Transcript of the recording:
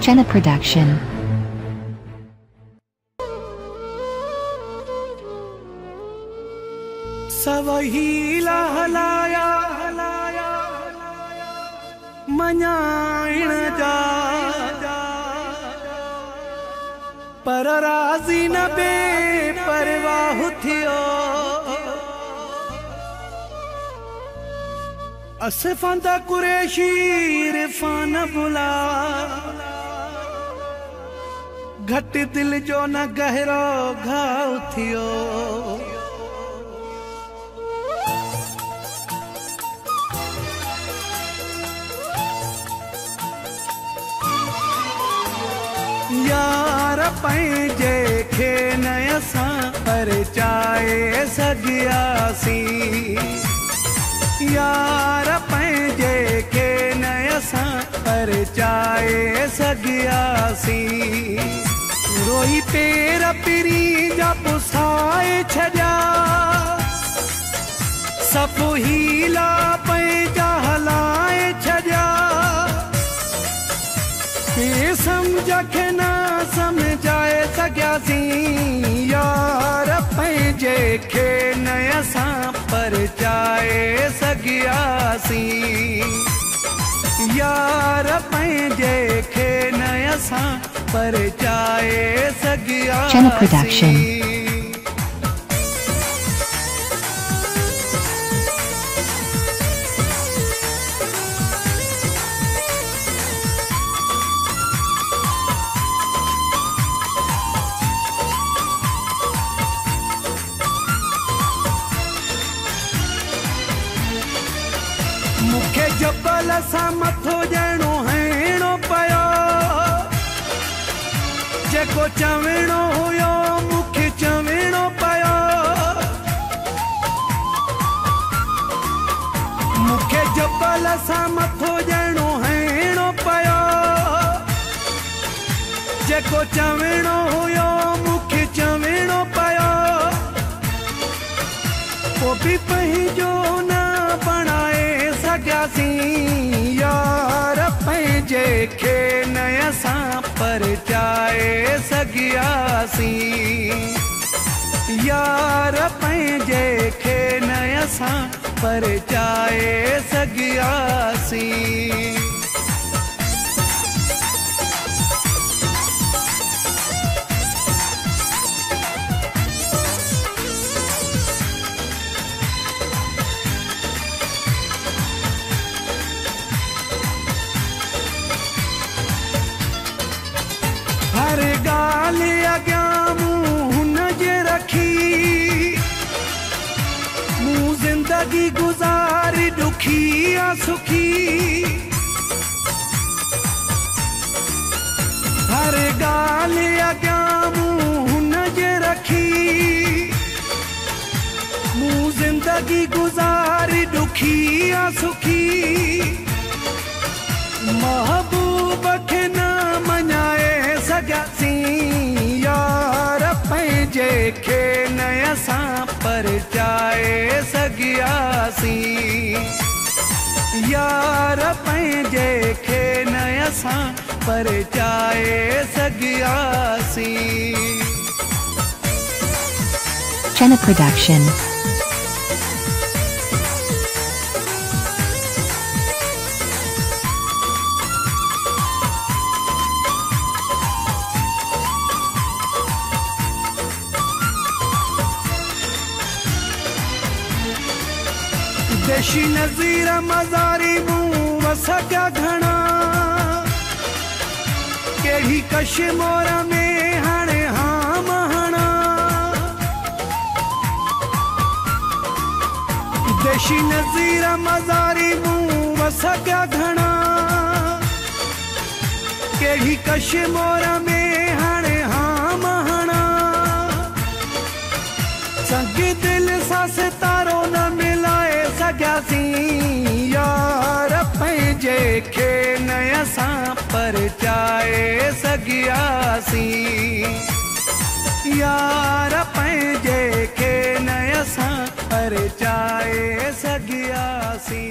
Chenna Production. सवहीला हलाया मञाइण जा पर राज़ी न बेपरवाह थियो असफंद कुरैशी इरफान बुला घट दिल जो न गहरो घाव थियो यार पंहिंजे खे न असां परचाए सघियासी यार पंहिंजे खे न असां परचाए सघियासी रोई पेर पिरी जा पुसाए छॾिया सभु हीला पंहिंजा हलाए छॾिया समझ के ना समझाए सघियासी यार पंहिंजे खे न असां परचाए सघियासी यार पंहिंजे खे न असां परचाए सघियासी। Chenna Production. मुखे जबल सां मथो ॼणो हणो पियो जेको चवणो हुयो मुखे चवणो पियो मुखे जबल सां मथो ॼणो हणो पियो जेको चवणो हुयो मुखे चवणो पियो पोइ बि पंहिंजो न बणाए यार पंहिंजे खे न असां परचाए सघियासी यार पंहिंजे खे न असां परचाए सघियासी। हर ॻाल्हि अॻियां मूं हुनजे रखी मूं ज़िंदगी गुज़ारी ॾुखी या सुखी हर ॻाल्हि अॻियां मूं हुनजे रखी मूं ज़िंदगी गुज़ारी ॾुखी या सुखी महबूब खे न मञाए सघियासी यार पंहिंजे खे न असां परचाए सघियासी यार पंहिंजे खे न असां परचाए सघियासी। Chenna Production. देशी नज़ीर मज़ारी मूं वसकिया घणा कहिड़ी कशमोर में हाणे हाम हणा देशी नज़ीर मज़ारी मूं वसकिया घणा कहिड़ी कशमोर में हाणे हाम हणा संग दिल सां सितारो न मिलाए सघियासी यार पंहिंजे खे न असां परचाए सघियासी यार पंहिंजे खे न असां परचाए सघियासी।